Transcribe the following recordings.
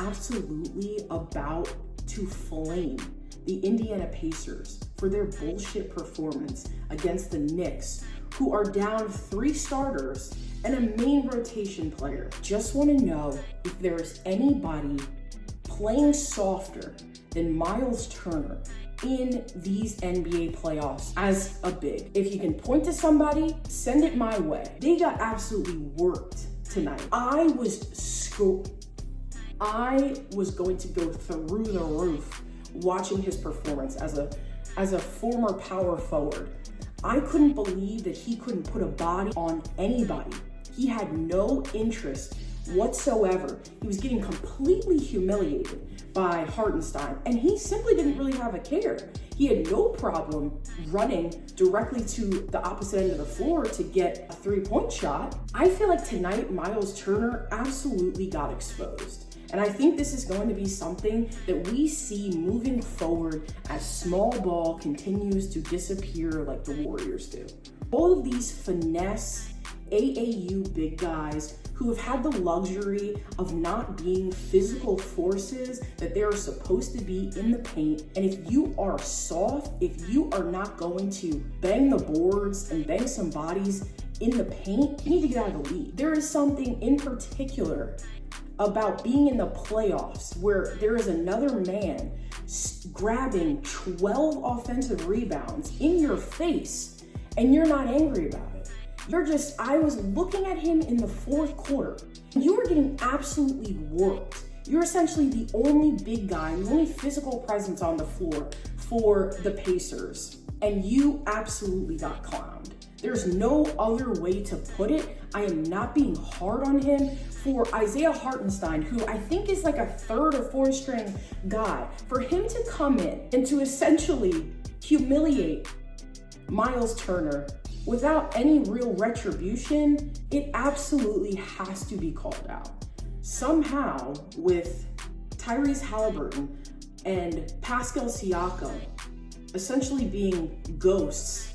absolutely about to flame the Indiana Pacers for their bullshit performance against the Knicks, who are down 3 starters and a main rotation player. Just want to know if there's anybody playing softer than Myles Turner in these NBA playoffs as a big. If you can point to somebody, send it my way. They got absolutely worked tonight. I was going to go through the roof watching his performance as a former power forward. I couldn't believe that he couldn't put a body on anybody. He had no interest whatsoever. He was getting completely humiliated by Hartenstein, and he simply didn't really have a care. He had no problem running directly to the opposite end of the floor to get a 3-point shot. I feel like tonight, Myles Turner absolutely got exposed. And I think this is going to be something that we see moving forward as small ball continues to disappear like the Warriors do. All of these finesse AAU big guys who have had the luxury of not being physical forces that they are supposed to be in the paint. And if you are soft, if you are not going to bang the boards and bang some bodies in the paint, you need to get out of the league. There is something in particular about being in the playoffs where there is another man grabbing 12 offensive rebounds in your face and you're not angry about it. I was looking at him in the 4th quarter. You were getting absolutely worked. You're essentially the only big guy, the only physical presence on the floor for the Pacers, and you absolutely got clowned. There's no other way to put it. I am not being hard on him. For Isaiah Hartenstein, who I think is like a 3rd or 4th string guy, for him to come in and to essentially humiliate Myles Turner without any real retribution, it absolutely has to be called out. Somehow, with Tyrese Haliburton and Pascal Siakam essentially being ghosts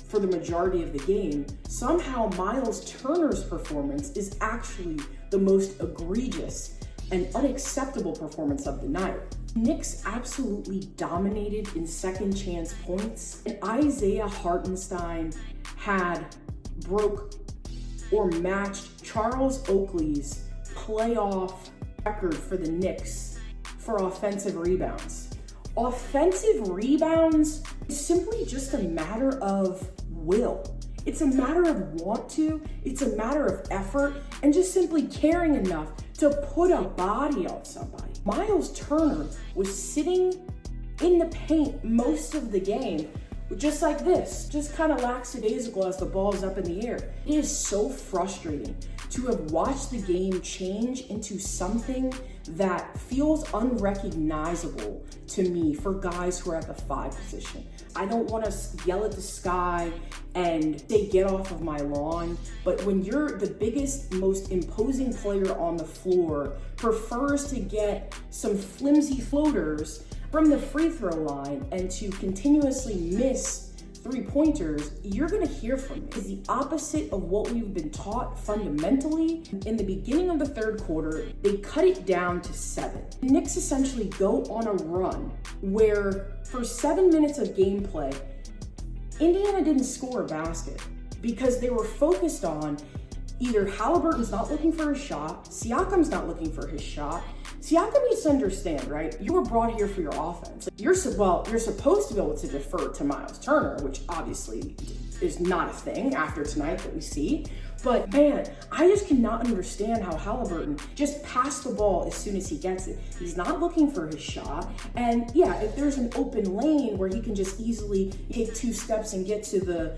for the majority of the game, somehow Myles Turner's performance is actually the most egregious and unacceptable performance of the night. Knicks absolutely dominated in second chance points, and Isaiah Hartenstein broke or matched Charles Oakley's playoff record for the Knicks for offensive rebounds. Offensive rebounds is simply just a matter of will. It's a matter of want to, it's a matter of effort, and just simply caring enough to put a body on somebody. Myles Turner was sitting in the paint most of the game, just like this, just kind of lackadaisical as the ball's up in the air. It is so frustrating to have watched the game change into something that feels unrecognizable to me for guys who are at the 5 position. I don't want to yell at the sky and say get off of my lawn, but when you're the biggest, most imposing player on the floor prefers to get some flimsy floaters from the free throw line and to continuously miss 3-pointers, you're gonna hear from me. It's the opposite of what we've been taught fundamentally. In the beginning of the 3rd quarter, they cut it down to 7. The Knicks essentially go on a run where for 7 minutes of gameplay, Indiana didn't score a basket because they were focused on either Haliburton's not looking for a shot, Siakam's not looking for his shot. Siakam needs to understand, right? You were brought here for your offense. You're supposed to be able to defer to Myles Turner, which obviously is not a thing after tonight that we see. But man, I just cannot understand how Haliburton just passed the ball as soon as he gets it. He's not looking for his shot. And yeah, if there's an open lane where he can just easily take 2 steps and get to the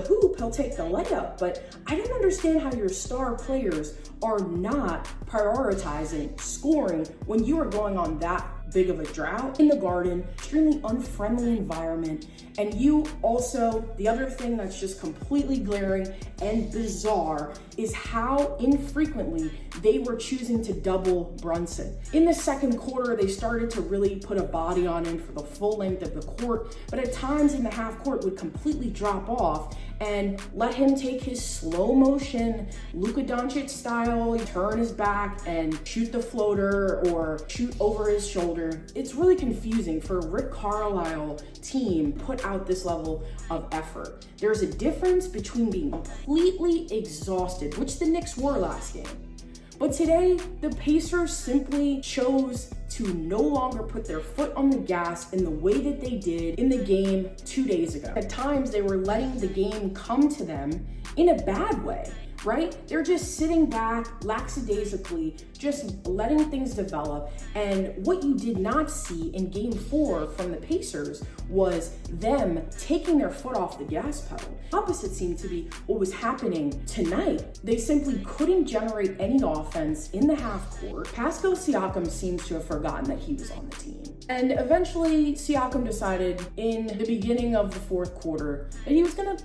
hoop, he'll take the layup. But I don't understand how your star players are not prioritizing scoring when you are going on that big of a drought in the Garden, extremely unfriendly environment. And you also, the other thing that's just completely glaring and bizarre is how infrequently they were choosing to double Brunson. In the 2nd quarter, they started to really put a body on him for the full length of the court, but at times in the half court would completely drop off and let him take his slow motion, Luka Doncic style, turn his back and shoot the floater or shoot over his shoulder. It's really confusing for a Rick Carlisle team put out this level of effort. There's a difference between being completely exhausted, which the Knicks were last game. But today, the Pacers simply chose to no longer put their foot on the gas in the way that they did in the game 2 days ago. At times, they were letting the game come to them in a bad way, right? They're just sitting back lackadaisically, just letting things develop. And what you did not see in game 4 from the Pacers was them taking their foot off the gas pedal. Opposite seemed to be what was happening tonight. They simply couldn't generate any offense in the half court. Pascal Siakam seems to have forgotten that he was on the team. And eventually Siakam decided in the beginning of the fourth quarter that he was gonna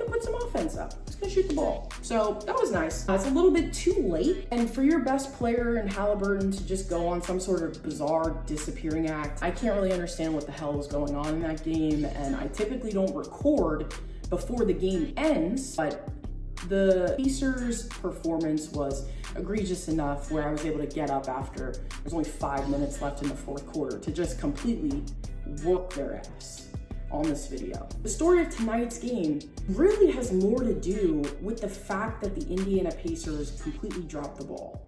put some offense up. He was gonna shoot the ball. So that was nice. It's a little bit too late. And for your best player in Haliburton to just go on some sort of bizarre disappearing act, I can't really understand what the hell was going on in that game. And I typically don't record before the game ends, but the Pacers' performance was egregious enough where I was able to get up after there's only 5 minutes left in the fourth quarter to just completely work their ass on this video. The story of tonight's game really has more to do with the fact that the Indiana Pacers completely dropped the ball.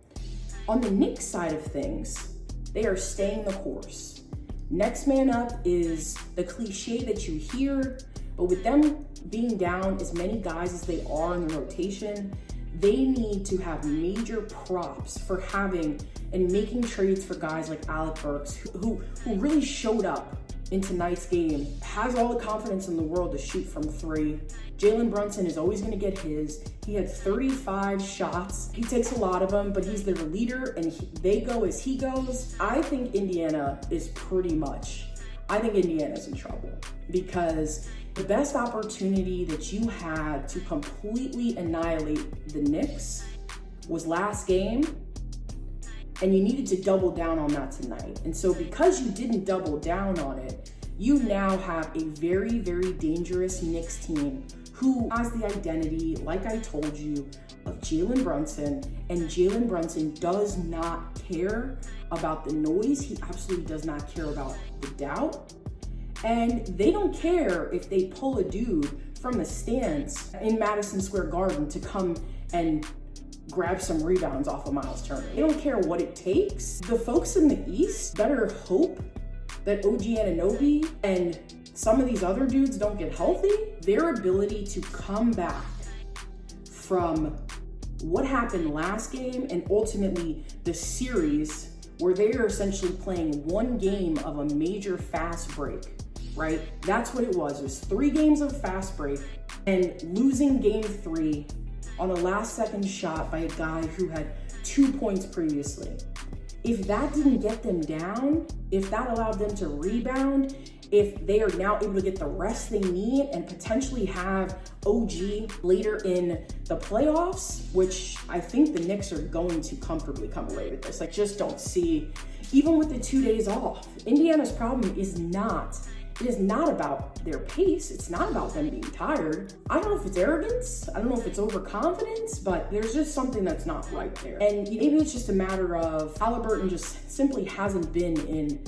On the Knicks side of things, they are staying the course. Next man up is the cliche that you hear, but with them being down as many guys as they are in the rotation, they need to have major props for having and making trades for guys like Alec Burks, who really showed up in tonight's game, has all the confidence in the world to shoot from 3. Jalen Brunson is always gonna get his. He had 35 shots. He takes a lot of them, but he's their leader and they go as he goes. I think Indiana's in trouble because the best opportunity that you had to completely annihilate the Knicks was last game, and you needed to double down on that tonight. And so because you didn't double down on it, you now have a very, very dangerous Knicks team who has the identity, like I told you, of Jalen Brunson, and Jalen Brunson does not care about the noise. He absolutely does not care about the doubt. And they don't care if they pull a dude from the stands in Madison Square Garden to come and grab some rebounds off of Myles Turner. They don't care what it takes. The folks in the East better hope that OG Anunoby and some of these other dudes don't get healthy. Their ability to come back from what happened last game and ultimately the series where they are essentially playing one game of a major fast break, right? That's what it was. It was 3 games of fast break and losing game 3 on a last second shot by a guy who had 2 points previously. If that didn't get them down, if that allowed them to rebound, if they are now able to get the rest they need and potentially have OG later in the playoffs, which I think the Knicks are going to comfortably come away with this. I just don't see, even with the 2 days off, Indiana's problem is not about their pace. It's not about them being tired. I don't know if it's arrogance. I don't know if it's overconfidence, but there's just something that's not right there. And maybe it's just a matter of Haliburton just simply hasn't been in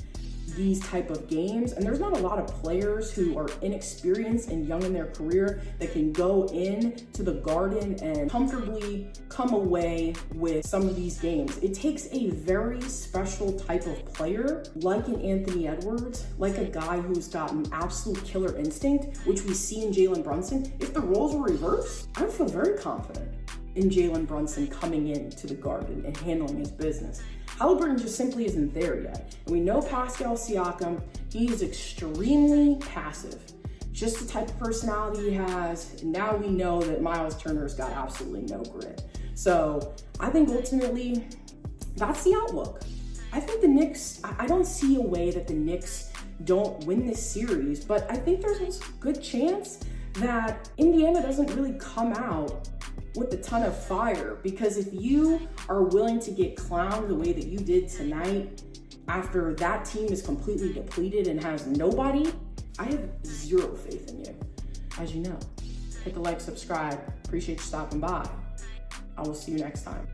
these type of games, and there's not a lot of players who are inexperienced and young in their career that can go in to the Garden and comfortably come away with some of these games. It takes a very special type of player like an Anthony Edwards, like a guy who's got an absolute killer instinct, which we see in Jalen Brunson. If the roles were reversed, I would feel very confident in Jalen Brunson coming into the Garden and handling his business. Haliburton just simply isn't there yet. And we know Pascal Siakam, he is extremely passive. Just the type of personality he has. And now we know that Myles Turner's got absolutely no grit. So I think ultimately that's the outlook. I think the Knicks, I don't see a way that the Knicks don't win this series, but I think there's a good chance that Indiana doesn't really come out with a ton of fire, because if you are willing to get clowned the way that you did tonight after that team is completely depleted and has nobody, I have zero faith in you, as you know. Hit the like, subscribe. Appreciate you stopping by. I will see you next time.